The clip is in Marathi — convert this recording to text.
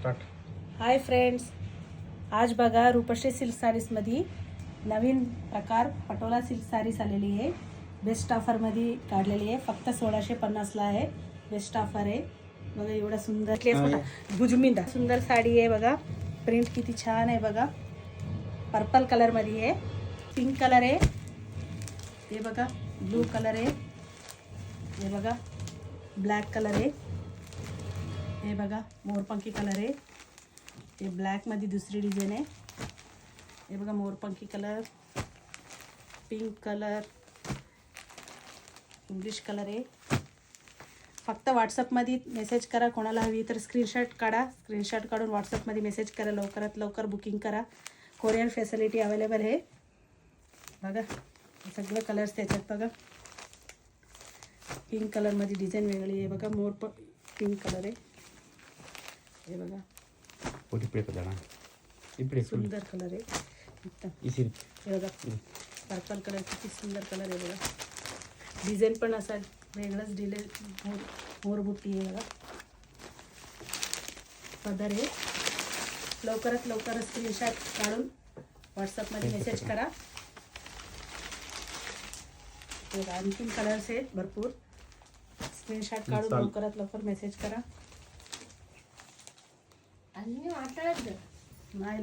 हाय फ्रेंड्स, आज बघा रूपश्री सिल्क साडीजमध्ये नवीन प्रकार पटोला सिल्क साडीज आलेली आहे. बेस्ट ऑफरमध्ये काढलेली आहे. फक्त 1650ला आहे. बेस्ट ऑफर आहे. बघा एवढा सुंदर भुजमिंदा सुंदर साडी आहे. बघा प्रिंट किती छान आहे. बघा पर्पल कलरमध्ये आहे, पिंक कलर आहे, हे बघा ब्लू कलर आहे, हे बघा ब्लॅक कलर आहे, हे बघा मोरपंखी कलर आहे, हे ब्लॅक मध्ये दुसरी डिझाइन आहे, हे बघा मोरपंखी colour, pink colour, English colour आहे. फक्त व्हॉट्सअपमध्ये मेसेज करा. कोणाला हवी तर स्क्रीनशॉट काढा. स्क्रीनशॉट काढून व्हॉट्सअपमध्ये मेसेज करा. लवकरात लवकर बुकिंग करा. कोरियर फॅसिलिटी अवेलेबल आहे. बघा सगळे कलर्स त्याच्यात. बघा पिंक कलरमध्ये डिझाईन वेगळी आहे. बघा पिंक कलर आहे, हे बघा सुंदर कलर आहे एकदम. हे बघा पर्पल कलर किती सुंदर कलर आहे. बघा डिझाईन पण असा वेगळाच डिझाईन मोरबुट्टी आहे. बघा पदर आहे. लवकरात लवकर स्क्रीनशॉट काढून व्हॉट्सअपमध्ये मेसेज करा. बघा आणखीन कलर्स आहेत भरपूर. स्क्रीनशॉट काढून लवकरात लवकर मेसेज करा. नाही